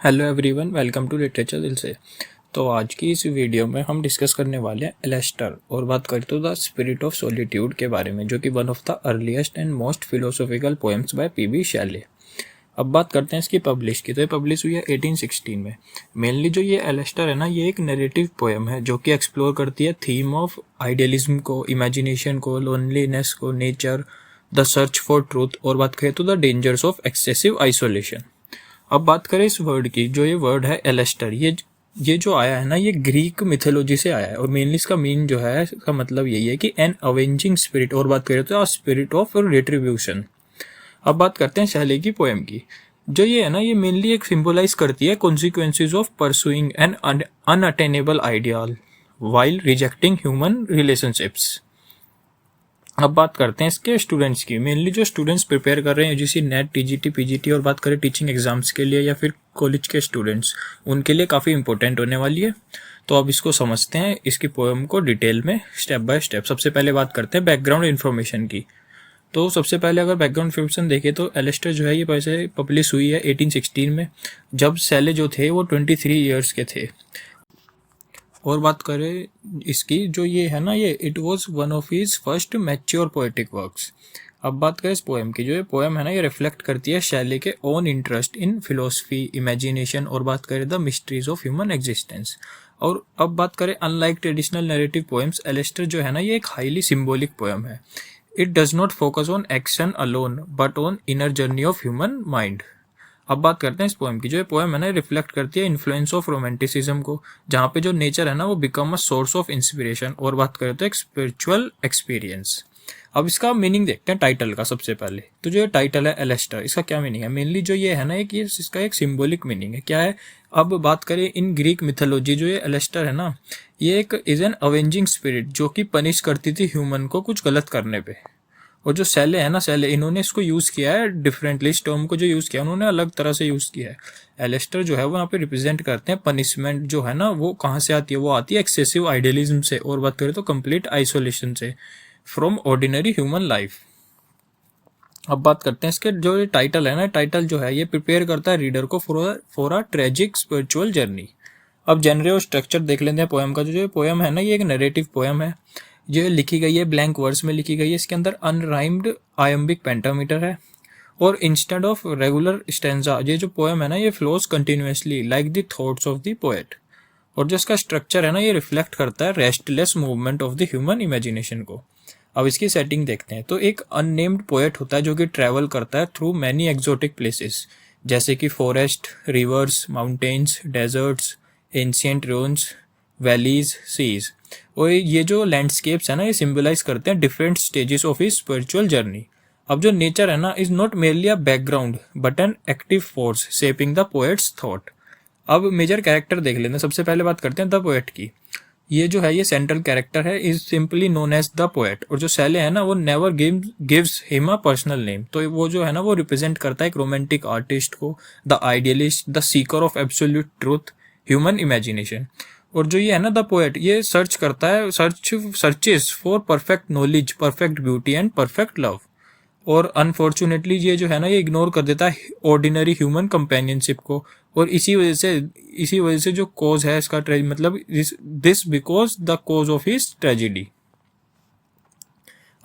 Hello everyone, welcome to literature दिल से। तो आज की इस वीडियो में हम डिस्कस करने वाले हैं एलेस्टर और बात करते तो द स्पिरिट ऑफ सॉलिट्यूड के बारे में, जो कि one of the earliest and most philosophical poems by PB Shelley. अब बात करते हैं इसकी पब्लिश की। तो ये पब्लिश हुई है 1816 में। मेनली जो ये एलेस्टर है ना, ये एक नैरेटिव पोएम है जो कि एक्सप्लोर करती है थीम ऑफ आइडियलिज्म को, इमेजिनेशन को, लोनलीनेस को, nature, the search for truth और बात करें तो the dangers of excessive isolation. अब बात करें इस वर्ड की, जो ये वर्ड है एलेस्टर, ये जो आया है ना, ये ग्रीक मिथोलॉजी से आया है और मेनली इसका मीन जो है, इसका मतलब यही है कि एन अवेंजिंग स्पिरिट और बात करें तो स्पिरिट ऑफ रिट्रीब्यूशन। अब बात करते हैं शैले की पोएम की। जो ये है ना, ये मेनली एक सिंबलाइज करती है consequences of pursuing an unattainable ideal while rejecting human relationships. अब बात करते हैं इसके स्टूडेंट्स की। मेनली जो स्टूडेंट्स प्रिपेयर कर रहे हैं यूजीसी नेट, टीजीटी, पीजीटी और बात करें टीचिंग एग्जाम्स के लिए या फिर कॉलेज के स्टूडेंट्स, उनके लिए काफ़ी इंपॉर्टेंट होने वाली है। तो अब इसको समझते हैं, इसकी पोएम को डिटेल में स्टेप बाय स्टेप। सबसे पहले बात करते हैं बैकग्राउंड इन्फॉर्मेशन की। तो सबसे पहले अगर बैकग्राउंड इन्फॉर्मेशन देखें तो एलेस्टर जो है ये वैसे पब्लिश हुई है 1816 में, जब शैले जो थे वो 23 ईयर्स के थे। और बात करें इसकी, जो ये है ना, ये it was one of his first mature poetic works. अब बात करें इस पोएम की। जो ये पोएम है ना, ये रिफ्लेक्ट करती है शैले के own interest in philosophy, imagination और बात करें the mysteries of human existence. और अब बात करें unlike traditional narrative poems, Alastair जो है ना, ये एक हाईली सिंबॉलिक पोएम है। It does not focus on action alone but on inner journey of human mind. अब बात करते हैं इस पोएम की। जो ये पोएम है ना, रिफ्लेक्ट करती है इन्फ्लुएंस ऑफ रोमांटिसिज्म को, जहाँ पे जो नेचर है ना वो become a source of inspiration और बात करें तो एक स्पिरिचुअल एक्सपीरियंस। अब इसका मीनिंग देखते हैं टाइटल का। सबसे पहले तो जो ये टाइटल है एलेस्टर, इसका क्या मीनिंग है? मेनली जो ये है ना, एक ये इसका एक सिंबॉलिक मीनिंग है। क्या है? अब बात करें इन ग्रीक मिथोलॉजी, जो ये एलेस्टर है ना, ये एक इज एन अवेंजिंग स्पिरिट जो कि पनिश करती थी ह्यूमन को कुछ गलत करने पे। और जो शैले है ना, शैले, इन्होंने इसको यूज़ किया है डिफरेंटली। इस टर्म को जो यूज़ किया उन्होंने अलग तरह से यूज़ किया है। एलेस्टर जो है वो यहाँ पे रिप्रेजेंट करते हैं पनिशमेंट जो है ना, वो कहाँ से आती है? वो आती है एक्सेसिव आइडियलिज्म से और बात करें तो कंप्लीट आइसोलेशन से फ्रॉम ऑर्डिनरी ह्यूमन लाइफ। अब बात करते हैं इसके, जो ये टाइटल है ना, टाइटल जो है ये प्रिपेयर करता है रीडर को for a tragic spiritual journey. अब जेनरे और स्ट्रक्चर देख लेते हैं पोएम का। जो पोएम है ना, ये एक नरेटिव पोएम है। जो लिखी गई है ब्लैंक वर्ड्स में लिखी गई है। इसके अंदर अनराइम्ड आयम्बिक पेंटामीटर है और इंस्टेड ऑफ रेगुलर स्टेंजा, ये जो पोएम है ना, ये flows continuously like the thoughts of the poet. और जो इसका स्ट्रक्चर है ना, ये रिफ्लेक्ट करता है restless movement of the human imagination को। अब इसकी सेटिंग देखते हैं। तो एक अननेम्ड पोएट होता है जो कि ट्रैवल करता है थ्रू मैनी एक्सोटिक प्लेसेस, जैसे कि forest, rivers, mountains, deserts, ancient runes, valleys, seas. और ये जो लैंडस्केप्स है ना, ये सिंबलाइज करते हैं different stages of his spiritual journey. अब जो नेचर है ना, is not merely a background but an active force shaping the poets thought. अब मेजर कैरेक्टर देख लेते हैं। सबसे पहले बात करते हैं द पोएट की। ये जो है, ये सेंट्रल कैरेक्टर है, is simply known as the poet. और जो शैले है ना, वो never gives him a personal name. तो वो जो है ना, वो रिप्रेजेंट करता है एक रोमांटिक आर्टिस्ट को, the idealist, the seeker of absolute truth, human imagination. और जो ये है ना, द पोएट, ये सर्च करता है, searches for perfect knowledge, perfect beauty and perfect love. और अनफॉर्चुनेटली ये जो है ना, ये इग्नोर कर देता है ऑर्डिनरी ह्यूमन कंपेनियनशिप को। और इसी वजह से जो कॉज है इसका, मतलब this because the cause of his tragedy.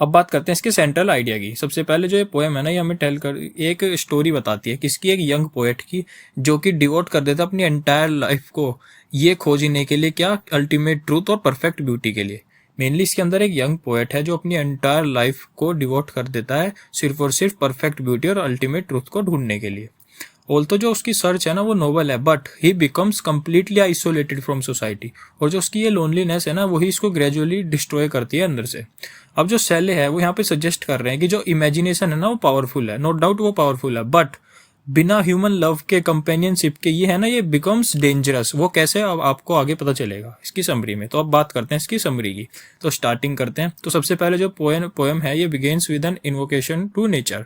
अब बात करते हैं इसके सेंट्रल आइडिया की। सबसे पहले जो ये पोएम है ना, ये हमें एक स्टोरी बताती है किसकी, एक यंग पोएट की, जो कि डिवोट कर देता अपनी एंटायर लाइफ को ये खोजने के लिए, क्या, अल्टीमेट ट्रूथ और परफेक्ट ब्यूटी के लिए। मेनली इसके अंदर एक यंग पोएट है जो अपनी एंटायर लाइफ को डिवोट कर देता है सिर्फ और सिर्फ परफेक्ट ब्यूटी और अल्टीमेट ट्रूथ को ढूंढने के लिए। ऑल्थो जो उसकी सर्च है ना, वो नोबल है, but he becomes completely isolated from society. और जो उसकी ये लोनलीनेस है ना, वही इसको ग्रेजुअली डिस्ट्रॉय करती है अंदर से। अब जो शैले है वो यहाँ पे सजेस्ट कर रहे हैं कि जो इमेजिनेशन है ना, वो पावरफुल है, नो डाउट वो पावरफुल है, बट बिना ह्यूमन लव के, कंपेनियनशिप के, ये है ना, ये बिकम्स डेंजरस। वो कैसे, अब आपको आगे पता चलेगा इसकी समरी में। तो अब बात करते हैं इसकी समरी की। तो स्टार्टिंग करते हैं। तो सबसे पहले जो पोएम है, ये begins with an invocation to nature.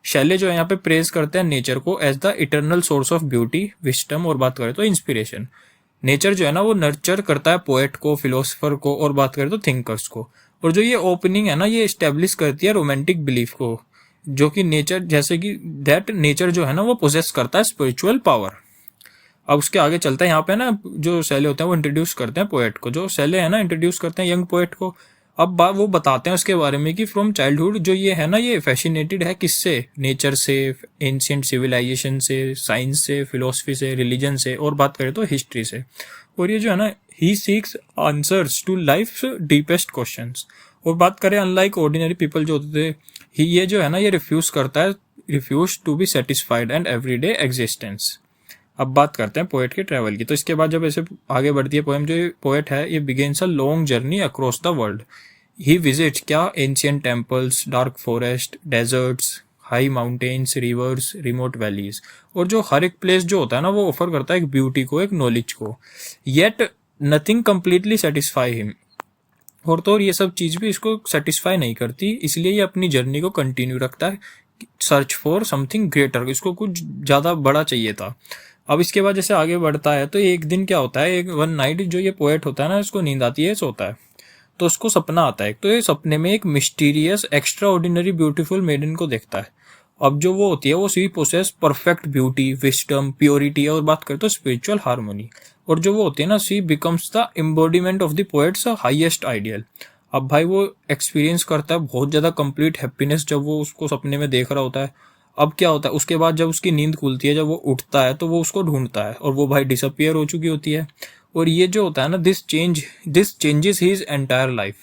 Shelley जो है यहाँ पे प्रेज करते हैं नेचर को as the eternal source of beauty, wisdom और बात करें तो इंस्पिरेशन। नेचर जो है ना, वो नर्चर करता है पोएट को, फिलोसफर को और बात करें तो थिंकर्स को। और जो ये ओपनिंग है ना, ये स्टेब्लिश करती है रोमांटिक बिलीफ को, जो कि नेचर, जैसे कि दैट नेचर जो है ना, वो पोजेस करता है स्पिरिचुअल पावर। अब उसके आगे चलता है, यहाँ पे ना जो सैले होते हैं वो इंट्रोड्यूस करते हैं पोएट को, जो सैले है ना इंट्रोड्यूस करते हैं यंग पोएट को। अब वो बताते हैं उसके बारे में कि फ्रॉम चाइल्डहुड जो ये है ना, ये फैसिनेटेड है किससे, नेचर से, एंशिएंट सिविलाइजेशन से, साइंस से, फिलोसफी से, रिलीजन से, और बात करें तो हिस्ट्री से। और ये जो है ना, he seeks answers to life deepest questions. और बात करें अनलाइक ऑर्डिनरी पीपल जो होते थे, ये जो है ना, ये refuse to be satisfied and everyday existence. अब बात करते हैं पोएट के ट्रैवल की। तो इसके बाद जब ऐसे आगे बढ़ती है पोएम, जो पोएट है ये begins a long journey across the world. He visits क्या, ancient temples, dark forest, deserts, high mountains, rivers, remote valleys. और जो हर एक प्लेस जो होता है ना, वो ऑफर करता है एक ब्यूटी को, एक नॉलेज को। Yet nothing completely satisfy him. और तो और ये सब चीज़ भी इसको सेटिस्फाई नहीं करती, इसलिए ये अपनी जर्नी को कंटिन्यू रखता है, सर्च फॉर समथिंग ग्रेटर, इसको कुछ ज़्यादा बड़ा चाहिए था। अब इसके बाद जैसे आगे बढ़ता है तो एक दिन क्या होता है, एक वन नाइट जो ये पोएट होता है ना, इसको नींद आती है, सोता है, तो उसको सपना आता है। तो ये सपने में एक mysterious extraordinary beautiful maiden को देखता है। अब जो वो होती है वो she possesses perfect beauty, wisdom, purity, और बात करें तो स्पिरिचुअल हार्मोनी। और जो वो होती है ना, she becomes the embodiment of the poet's highest ideal. अब भाई वो एक्सपीरियंस करता है बहुत ज़्यादा कंप्लीट हैप्पीनेस जब वो उसको सपने में देख रहा होता है। अब क्या होता है, उसके बाद जब उसकी नींद खुलती है, जब वो उठता है, तो वो उसको ढूंढता है, और वो भाई डिसअपियर हो चुकी होती है। और ये जो होता है ना, this changes his entire life.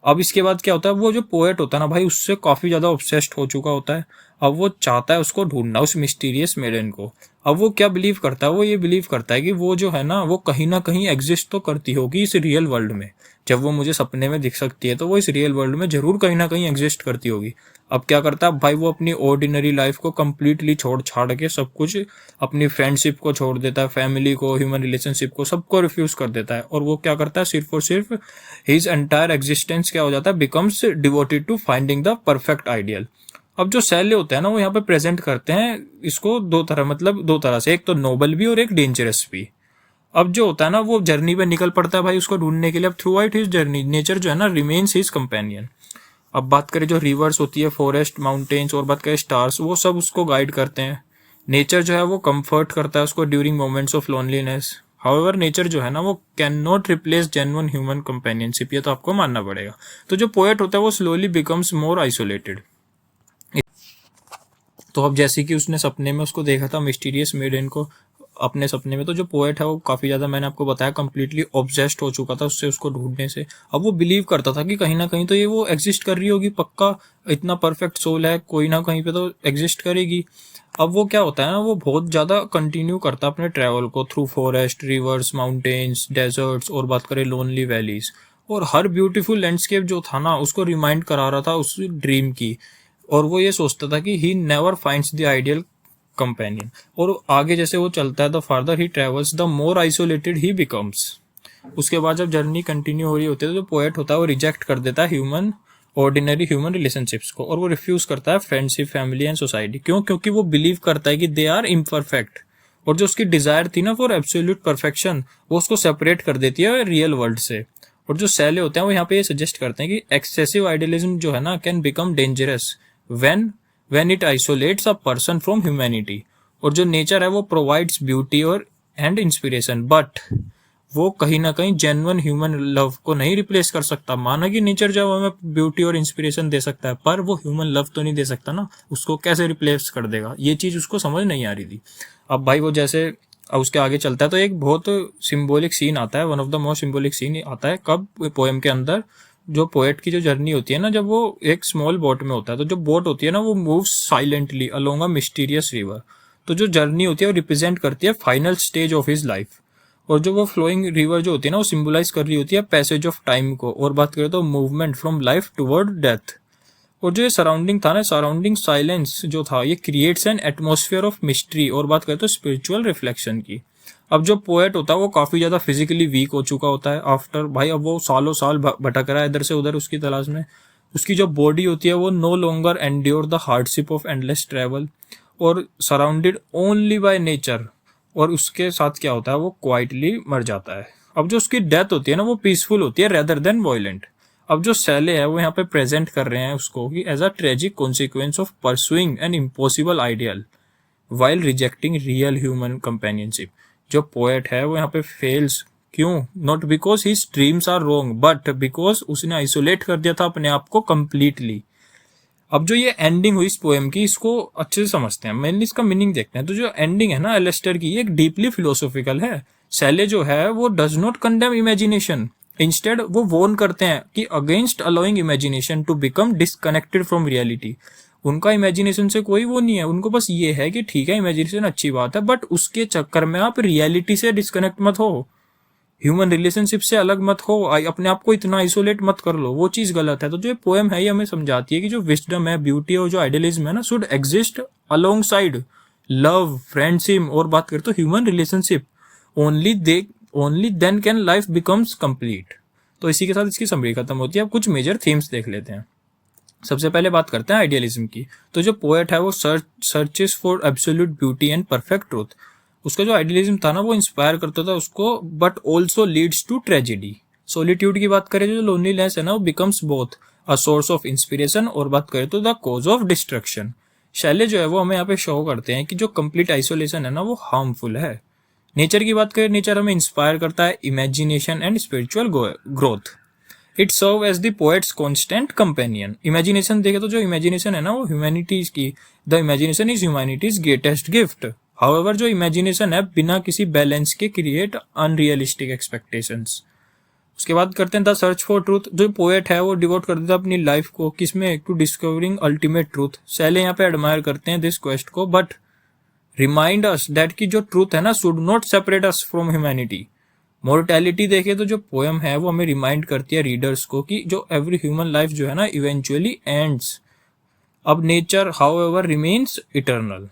अब इसके बाद क्या होता है, वो जो पोएट होता है ना भाई, उससे काफ़ी ज़्यादा ऑब्सेस्ड हो चुका होता है। अब वो चाहता है उसको ढूंढना, उस मिस्टीरियस मेडन को। अब वो क्या बिलीव करता है, वो ये बिलीव करता है कि वो जो है ना, वो कहीं ना कहीं एग्जिस्ट तो करती होगी इस रियल वर्ल्ड में। जब वो मुझे सपने में दिख सकती है, तो वो इस रियल वर्ल्ड में जरूर कहीं ना कहीं एग्जिस्ट करती होगी। अब क्या करता है भाई, वो अपनी ऑर्डिनरी लाइफ को कंप्लीटली छोड़ छाड़ के सब कुछ, अपनी फ्रेंडशिप को छोड़ देता है, फैमिली को, ह्यूमन रिलेशनशिप को, सबको रिफ्यूज कर देता है। और वो क्या करता है, सिर्फ और सिर्फ हिज एंटायर एग्जिस्टेंस क्या हो जाता है, becomes devoted to finding the perfect ideal. अब जो सैले होते हैं ना, वो यहाँ पे प्रेजेंट करते हैं इसको दो तरह, मतलब दो तरह से, एक तो नोबल भी और एक डेंजरस भी। अब जो होता है ना, वो जर्नी पे निकल पड़ता है भाई उसको ढूंढने के लिए। अब through out his journey nature जो है ना रिमेन्स हिज कंपेनियन। अब बात करें जो रिवर्स होती है, फॉरेस्ट, माउंटेन्स, और बात करें स्टार्स, वो सब उसको गाइड करते हैं। नेचर जो है वो कंफर्ट करता है उसको during moments of loneliness. However nature जो है ना, वो can not replace genuine human companionship, ये तो आपको मानना पड़ेगा। तो जो पोएट होता है वो स्लोली बिकम्स मोर आइसोलेटेड। तो अब जैसे कि उसने सपने में उसको देखा था मिस्टीरियस मेडन को अपने सपने में, तो जो पोएट है वो काफ़ी ज़्यादा, मैंने आपको बताया, कंप्लीटली ऑब्सेस्ड हो चुका था उससे, उसको ढूंढने से। अब वो बिलीव करता था कि कहीं ना कहीं तो ये वो एग्जिस्ट कर रही होगी पक्का, इतना परफेक्ट सोल है, कोई ना कहीं पे तो एग्जिस्ट करेगी। अब वो क्या होता है ना, वो बहुत ज़्यादा कंटिन्यू करता अपने ट्रैवल को through forest, rivers, mountains, deserts, और बात करें लोनली वैलीज। और हर ब्यूटीफुल लैंडस्केप जो था ना, उसको रिमाइंड करा रहा था उस ड्रीम की। और वो ये सोचता था कि he never finds the ideal companion. और आगे जैसे वो चलता है, the farther he travels the more isolated he becomes. उसके बाद जब जर्नी कंटिन्यू हो रही होती है, तो जो पोएट होता है वो रिजेक्ट कर देता है ऑर्डिनरी ह्यूमन रिलेशनशिप्स को, और वो रिफ्यूज करता है फ्रेंडशिप, फैमिली एंड सोसाइटी। क्यों? क्योंकि वो बिलीव करता है कि दे आर इम्परफेक्ट। और जो उसकी डिजायर थी ना फॉर एब्सोल्यूट परफेक्शन, वो उसको सेपरेट कर देती है रियल वर्ल्ड से। और जो सैले होते हैं वो यहाँ पे ये सजेस्ट करते हैं कि एक्सेसिव आइडियलिज्म जो है ना can become dangerous when it isolates a person from humanity। और जो नेचर है वो प्रोवाइड्स ब्यूटी और एंड इंस्पिरेशन, बट वो कहीं ना कहीं जेन्युइन ह्यूमन लव को नहीं रिप्लेस कर सकता। माना कि नेचर जो हमें ब्यूटी और इंस्पिरेशन दे सकता है, पर वो ह्यूमन लव तो नहीं दे सकता ना, उसको कैसे रिप्लेस कर देगा, ये चीज़ उसको समझ नहीं आ रही थी। अब भाई वो जैसे उसके आगे चलता है, तो एक बहुत सिंबॉलिक सीन आता है, one of the most symbolic scene आता है कब, पोएम के अंदर। जो पोएट की जो जर्नी होती है ना, जब वो एक स्मॉल बोट में होता है, तो जो बोट होती है ना वो moves silently along a mysterious river. तो जो जर्नी होती है वो रिप्रेजेंट करती है final stage of his life. और जो वो फ्लोइंग रिवर जो होती है ना, वो सिंबलाइज कर रही होती है पैसेज ऑफ टाइम को। और बात करें तो movement from life toward death. और जो ये सराउंडिंग था ना, सराउंडिंग साइलेंस जो था, ये creates an atmosphere of mystery. और बात करें तो स्पिरिचुअल रिफ्लेक्शन की। अब जो पोएट होता है वो काफ़ी ज़्यादा फिजिकली वीक हो चुका होता है आफ्टर, भाई अब वो सालों साल भटक रहा है इधर से उधर उसकी तलाश में। उसकी जो बॉडी होती है वो no longer endure the hardship of endless travel, और सराउंडेड ओनली बाय नेचर। और उसके साथ क्या होता है, वो क्वाइटली मर जाता है। अब जो उसकी डेथ होती है ना, वो पीसफुल होती है रेदर देन वॉयलेंट। अब जो सैले है वो यहाँ पे प्रेजेंट कर रहे हैं उसको कि as a tragic consequence of pursuing an impossible ideal while rejecting real human companionship. जो पोएट है वो यहाँ पे फेल्स क्यों? Not because his dreams are wrong but because उसने आइसोलेट कर दिया था अपने आप को कंप्लीटली। अब जो ये एंडिंग हुई इस पोएम की, इसको अच्छे से समझते हैं, मेनली इसका मीनिंग देखते हैं। तो जो एंडिंग है ना एलेस्टर की, ये एक डीपली फिलोसॉफिकल है। शैले जो है वो does not condemn imagination, instead वो वॉर्न करते हैं कि against allowing imagination to become disconnected from reality. उनका इमेजिनेशन से कोई वो नहीं है, उनको बस ये है कि ठीक है इमेजिनेशन अच्छी बात है बट उसके चक्कर में आप रियलिटी से डिस्कनेक्ट मत हो, ह्यूमन रिलेशनशिप से अलग मत हो, अपने आप को इतना आइसोलेट मत कर लो, वो चीज गलत है। तो जो पोएम है ये हमें समझाती है कि जो विजडम है, ब्यूटी और जो आइडियलिज्म है ना, should exist alongside love, friendship और बात करें तो human relationship. Only then can life becomes complete. तो इसी के साथ इसकी समरी खत्म होती है। अब कुछ मेजर थीम्स देख लेते हैं। सबसे पहले बात करते हैं आइडियलिज्म की। तो जो पोएट है वो searches for absolute beauty and perfect truth. उसका जो आइडियलिज्म था ना वो इंस्पायर करता था उसको, but also leads to tragedy. Solitude की बात करें, जो लोनलीनेस है ना वो becomes both a source of inspiration और बात करें तो the cause of destruction. Shelley जो है वो हमें यहाँ पे शो करते हैं कि जो कंप्लीट आइसोलेशन है ना वो हार्मफुल है। नेचर की बात करें, नेचर हमें इंस्पायर करता है imagination and spiritual growth. It serve as the poet's constant companion. Imagination देखे तो जो इमेजिनेशन है ना वो ह्यूमैनिटीज की, the imagination is humanity's greatest gift. However जो इमेजिनेशन है बिना किसी बैलेंस के क्रिएट अनरियलिस्टिक एक्सपेक्टेशंस। उसके बाद करते हैं द सर्च फॉर ट्रूथ। जो पोएट है वो डिवोट कर देता है अपनी लाइफ को किसमें, to discovering ultimate truth. Shelley यहाँ पे एडमायर करते हैं दिस क्वेस्ट को, बट रिमाइंड अस दैट की जो ट्रूथ है ना should not separate us from humanity. Mortality देखे तो जो पोएम है वो हमें रिमाइंड करती है रीडर्स को कि जो एवरी ह्यूमन लाइफ जो है ना इवेंचुअली एंड्स। अब nature however remains eternal.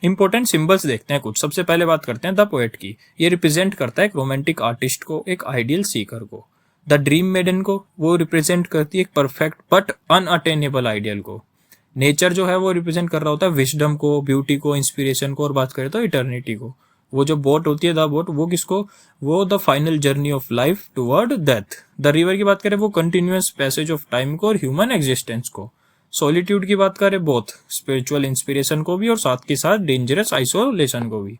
Important symbols देखते हैं कुछ। सबसे पहले बात करते हैं द पोएट की। ये रिप्रेजेंट करता है एक रोमांटिक आर्टिस्ट को, एक आइडियल सीकर को। द ड्रीम मेडन को वो रिप्रेजेंट करती है एक परफेक्ट बट अनअटेनेबल आइडियल को। नेचर जो है वो रिप्रेजेंट कर रहा होता है विजडम को, ब्यूटी को, इंस्पिरेशन को और बात करें तो इटर्निटी को। वो जो बोट होती है द बोट, वो किसको, वो the final journey of life toward death. The river की बात करें वो कंटिन्यूअस पैसेज ऑफ टाइम को और ह्यूमन एग्जिस्टेंस को। सॉलिट्यूड की बात करें बोथ स्पिरिचुअल इंस्पिरेशन को भी और साथ के साथ डेंजरस आइसोलेशन को भी।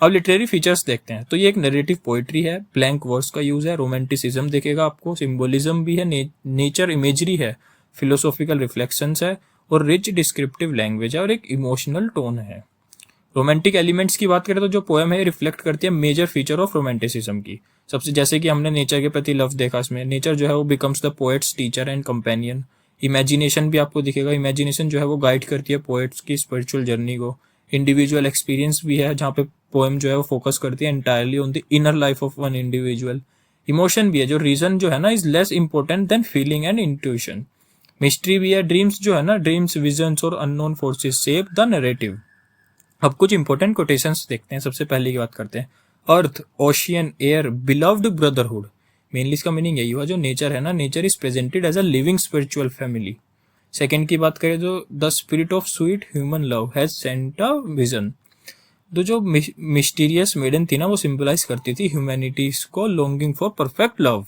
अब लिटरेरी फीचर्स देखते हैं। तो ये एक नरेटिव पोइट्री है, ब्लैंक वर्ड्स का यूज है, रोमांटिसिज्म देखेगा आपको, सिंबोलिज्म भी है, नेचर इमेजरी है, फिलोसॉफिकल रिफ्लेक्शंस है और रिच डिस्क्रिप्टिव लैंग्वेज है और एक इमोशनल टोन है। रोमांटिक एलिमेंट्स की बात करें तो जो पोएम है रिफ्लेक्ट करती है मेजर फीचर ऑफ रोमांटिसिज्म की। सबसे जैसे कि हमने नेचर के प्रति लव देखा, इसमें नेचर जो है वो becomes the poets teacher and companion. Imagination भी आपको दिखेगा, इमेजिनेशन जो है वो गाइड करती है पोएट्स की स्पिरिचुअल जर्नी को। इंडिविजुअल एक्सपीरियंस भी है जहाँ पे पोएम जो है वो फोकस करती है entirely on the inner life of one individual. Emotion भी है, जो रीजन जो है ना is less important than feeling and intuition. Mystery भी है, ड्रीम्स जो है ना, ड्रीम्स, विजन्स और unknown forces shape the narrative. अब कुछ इंपॉर्टेंट कोटेशंस देखते हैं। सबसे पहले की बात करते हैं, earth, ocean, air, beloved brotherhood. Mainly इसका मीनिंग यही हुआ, जो नेचर है ना, nature is presented as a living spiritual family. Second की बात करें तो the spirit of sweet human love has sent a vision. तो जो मिस्टीरियस मेडन थी ना वो सिंबलाइज करती थी ह्यूमैनिटीज को लॉन्गिंग फॉर परफेक्ट लव।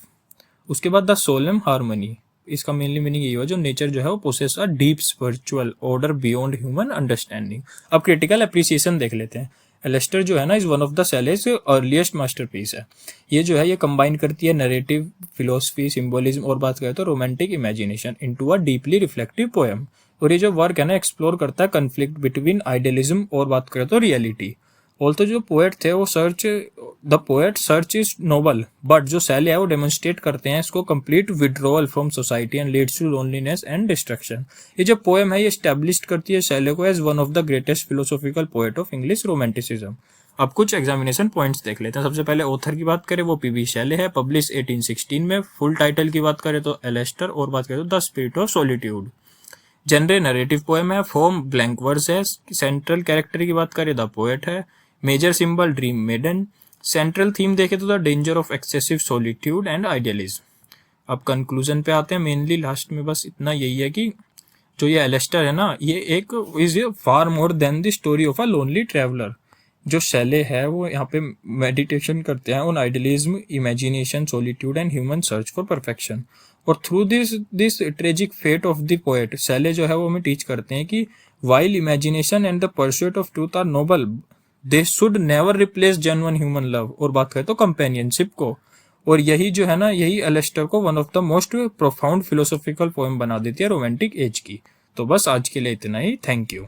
उसके बाद द सोलम हार्मनी, इसका मेनली मीनिंग यही हुआ, जो नेचर जो है वो possess a deep spiritual order beyond human understanding. अब क्रिटिकल एप्रिसिएशन देख लेते हैं। एलेस्टर जो है ना is one of the Shelley's earliest masterpiece है। ये जो है ये कंबाइन करती है नरेटिव, फिलोसफी, सिंबोलिज्म और बात करें तो romantic imagination into a deeply reflective poem. और ये जो वर्क है ना एक्सप्लोर करता है कन्फ्लिक्ट बिटवीन आइडियलिज्म और बात करें तो रियलिटी। ऑल्सो जो पोएट थे वो the poet search is noble, but जो शैले है वो डेमोन्स्ट्रेट करते हैं इसको complete withdrawal from society and leads to loneliness and destruction. ये जो पोएम है ये एस्टेब्लिश करती है शैले को as one of the greatest philosophical poet of English romanticism. अब कुछ एग्जामिनेशन पॉइंट्स देख लेते हैं। सबसे पहले ऑथर की बात करें वो पीबी शैले है, पब्लिश 1816 में। फुल टाइटल की बात करें तो एलेस्टर और बात करें तो the spirit of solitude. Genre narrative poem है, फॉर्म ब्लैंक वर्स है। सेंट्रल कैरेक्टर की बात करें द पोएट है। Major symbol dream maiden. Central theme देखे तो the danger of excessive solitude and idealism. अब कंक्लूजन पे आते हैं। मेनली लास्ट में बस इतना यही है कि जो ये एलेस्टर है ना ये एक is far more than the story of a lonely traveller. जो शैले है वो यहाँ पे मेडिटेशन करते हैं on idealism, imagination, solitude and human search for perfection. और through this tragic fate of the poet, Shelley जो है वो हमें टीच करते हैं कि while imagination and the pursuit of truth are noble, they should never replace genuine human love. और बात करें तो कंपेनियनशिप को, और यही जो है ना, यही एलेस्टर को one of the most profound philosophical poem बना देती है रोमांटिक एज की। तो बस आज के लिए इतना ही, थैंक यू।